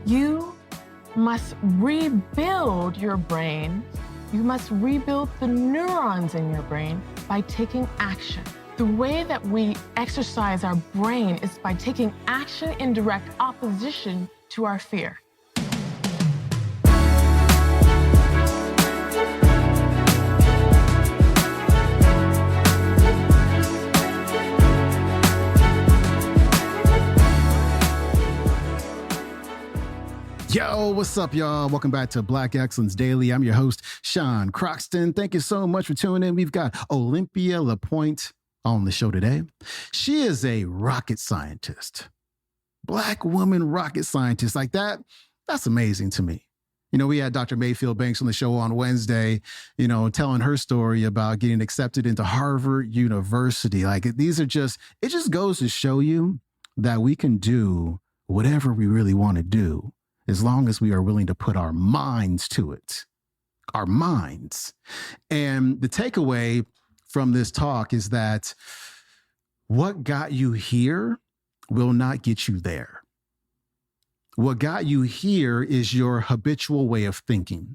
You must rebuild your brain. You must rebuild the neurons in your brain by taking action. The way that we exercise our brain is by taking action in direct opposition to our fear. Yo, what's up, y'all? Welcome back to Black Excellence Daily. I'm your host, Sean Croxton. Thank you so much for tuning in. We've got Olympia LePoint on the show today. She is a rocket scientist. Black woman rocket scientist like that. That's amazing to me. You know, we had Dr. Mayfield Banks on the show on Wednesday, you know, telling her story about getting accepted into Harvard University. Like, it just goes to show you that we can do whatever we really want to do, as long as we are willing to put our minds to it. Our minds. And the takeaway from this talk is that what got you here will not get you there. What got you here is your habitual way of thinking.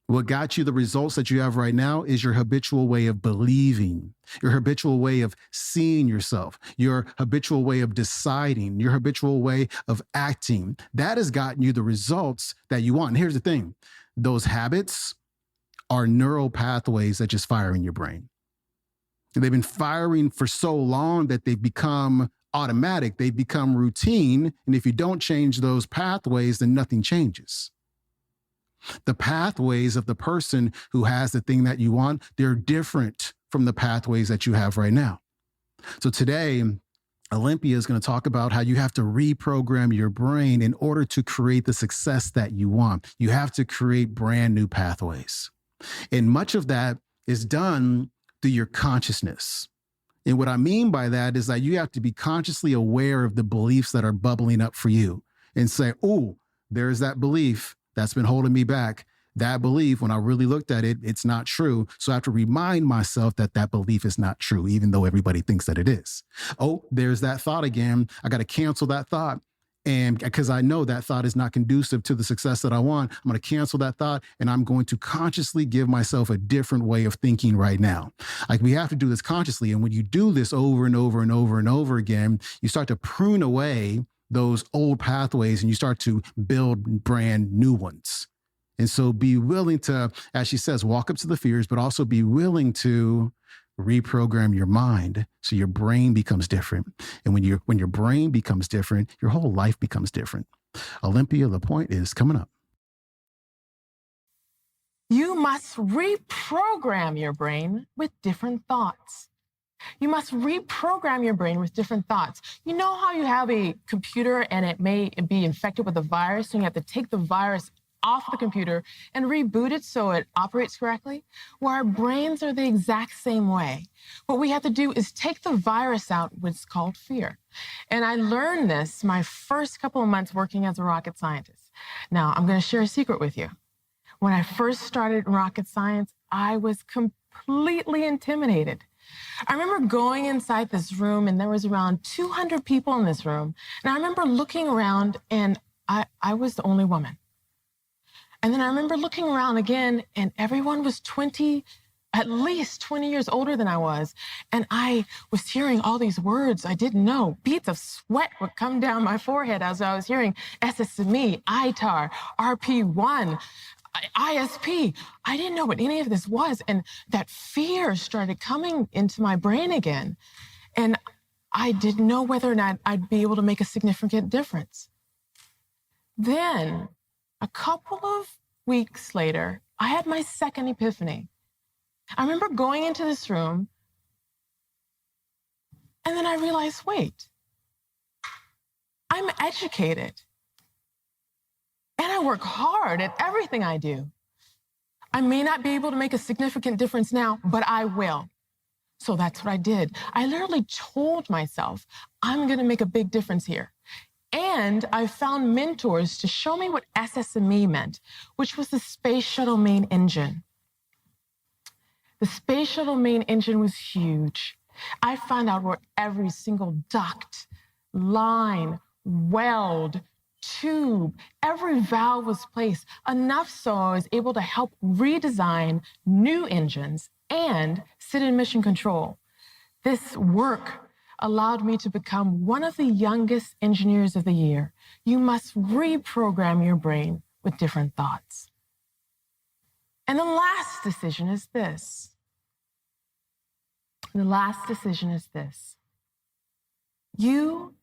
What got you the results that you have right now is your habitual way of believing, your habitual way of seeing yourself, your habitual way of deciding, your habitual way of acting. That has gotten you the results that you want. And here's the thing. Those habits are neural pathways that just fire in your brain. They've been firing for so long that they've become automatic. They've become routine. And if you don't change those pathways, then nothing changes. The pathways of the person who has the thing that you want, they're different from the pathways that you have right now. So today, Olympia is going to talk about how you have to reprogram your brain in order to create the success that you want. You have to create brand new pathways. And much of that is done through your consciousness. And what I mean by that is that you have to be consciously aware of the beliefs that are bubbling up for you and say, oh, there's that belief that's been holding me back. That belief, when I really looked at it, it's not true. So I have to remind myself that that belief is not true, even though everybody thinks that it is. Oh, there's that thought again. I got to cancel that thought. And because I know that thought is not conducive to the success that I want, I'm going to cancel that thought and I'm going to consciously give myself a different way of thinking right now. Like, we have to do this consciously. And when you do this over and over and over and over again, you start to prune away those old pathways and you start to build brand new ones. And so be willing to, as she says, walk up to the fears, but also be willing to reprogram your mind so your brain becomes different. And when your brain becomes different, your whole life becomes different. Olympia LePoint is coming up. You must reprogram your brain with different thoughts. You must reprogram your brain with different thoughts. You know how you have a computer and it may be infected with a virus, and you have to take the virus off the computer and reboot it so it operates correctly? Well, our brains are the exact same way. What we have to do is take the virus out, what's called fear. And I learned this my first couple of months working as a rocket scientist. Now, I'm going to share a secret with you. When I first started in rocket science, I was completely intimidated. I remember going inside this room and there was around 200 people in this room. And I remember looking around and I was the only woman. And then I remember looking around again and everyone was at least 20 years older than I was. And I was hearing all these words I didn't know. Beads of sweat would come down my forehead as I was hearing SSME, ITAR, RP1, ISP. I didn't know what any of this was. And that fear started coming into my brain again. And I didn't know whether or not I'd be able to make a significant difference. Then, a couple of weeks later, I had my second epiphany. I remember going into this room, and then I realized, wait, I'm educated. And I work hard at everything I do. I may not be able to make a significant difference now, but I will. So that's what I did. I literally told myself, I'm going to make a big difference here. And I found mentors to show me what SSME meant, which was the Space Shuttle Main Engine. The Space Shuttle Main Engine was huge. I found out where every single duct, line, weld, tube, every valve was placed, enough so I was able to help redesign new engines and sit in mission control. This work allowed me to become one of the youngest engineers of the year. You must reprogram your brain with different thoughts. And the last decision is this. The last decision is this. You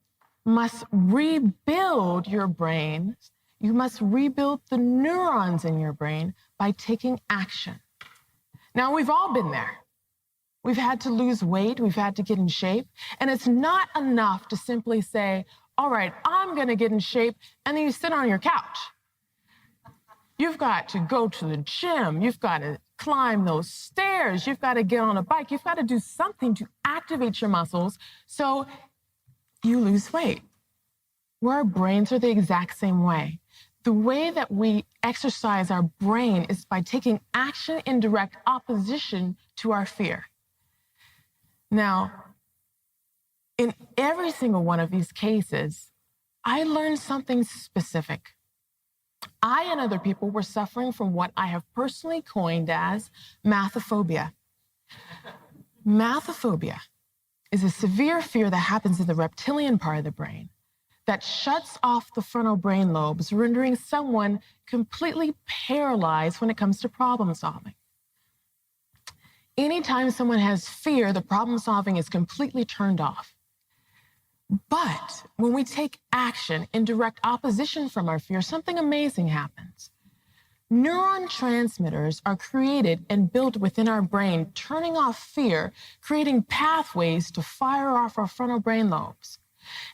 must rebuild your brain. You must rebuild the neurons in your brain by taking action. Now, we've all been there. We've had to lose weight. We've had to get in shape. And it's not enough to simply say, all right, I'm going to get in shape, and then you sit on your couch. You've got to go to the gym. You've got to climb those stairs. You've got to get on a bike. You've got to do something to activate your muscles so you lose weight. Well, our brains are the exact same way. The way that we exercise our brain is by taking action in direct opposition to our fear. Now, in every single one of these cases, I learned something specific. I and other people were suffering from what I have personally coined as mathophobia. Mathophobia is a severe fear that happens in the reptilian part of the brain that shuts off the frontal brain lobes, rendering someone completely paralyzed when it comes to problem solving. Anytime someone has fear, the problem solving is completely turned off. But when we take action in direct opposition from our fear, something amazing happens. Neuron transmitters are created and built within our brain, turning off fear, creating pathways to fire off our frontal brain lobes.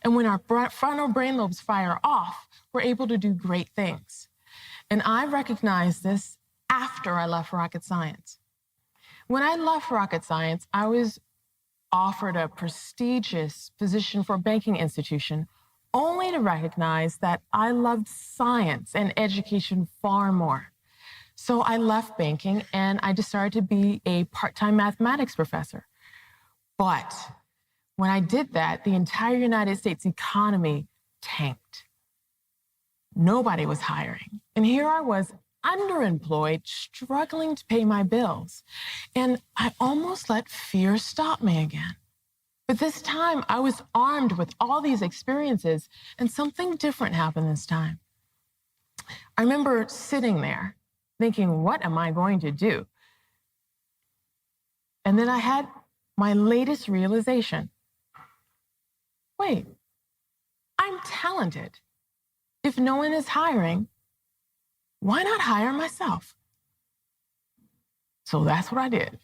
And when our frontal brain lobes fire off, we're able to do great things. And I recognized this after I left rocket science. When I left rocket science, I was offered a prestigious position for a banking institution, only to recognize that I loved science and education far more. So I left banking and I decided to be a part-time mathematics professor. But when I did that, the entire United States economy tanked. Nobody was hiring. And here I was, underemployed, struggling to pay my bills. And I almost let fear stop me again. But this time I was armed with all these experiences, and something different happened this time. I remember sitting there thinking, what am I going to do? And then I had my latest realization. Wait, I'm talented. If no one is hiring, why not hire myself? So that's what I did.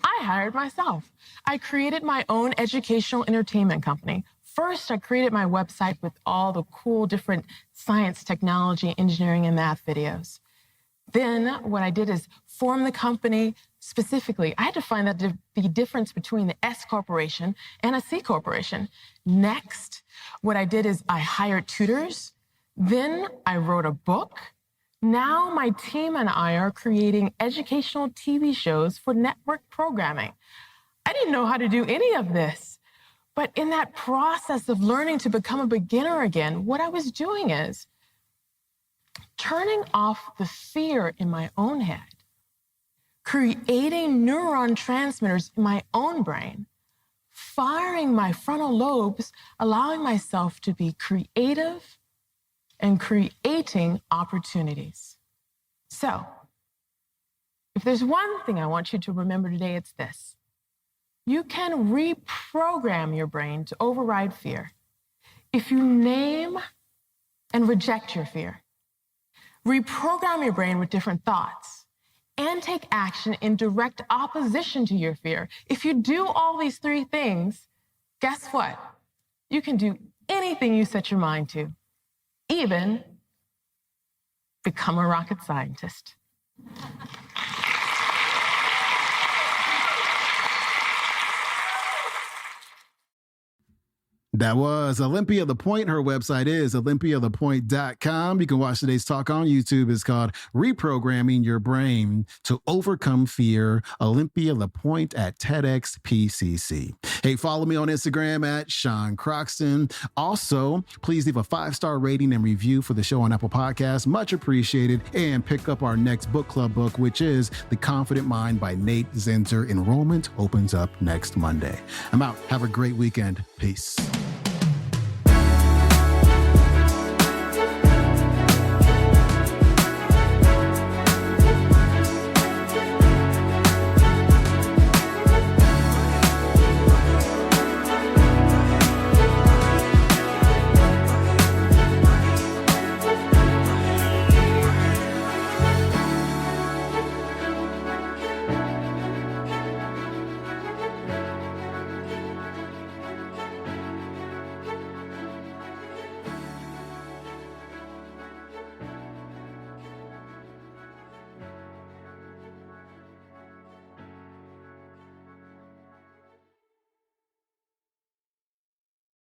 I hired myself. I created my own educational entertainment company. First, I created my website with all the cool different science, technology, engineering, and math videos. Then what I did is form the company specifically. I had to find out the difference between the S corporation and a C corporation. Next, what I did is I hired tutors. Then I wrote a book. Now my team and I are creating educational TV shows for network programming. I didn't know how to do any of this. But in that process of learning to become a beginner again, what I was doing is turning off the fear in my own head, creating neuron transmitters in my own brain, firing my frontal lobes, allowing myself to be creative and creating opportunities. So, if there's one thing I want you to remember today, it's this. You can reprogram your brain to override fear if you name and reject your fear. Reprogram your brain with different thoughts and take action in direct opposition to your fear. If you do all these three things, guess what? You can do anything you set your mind to, even become a rocket scientist. That was Olympia LePoint. Her website is olympialepoint.com. You can watch today's talk on YouTube. It's called Reprogramming Your Brain to Overcome Fear. Olympia LePoint at TEDx PCC. Hey, follow me on Instagram at Sean Croxton. Also, please leave a 5-star rating and review for the show on Apple Podcasts. Much appreciated. And pick up our next book club book, which is The Confident Mind by Nate Zinzer. Enrollment opens up next Monday. I'm out. Have a great weekend. Peace.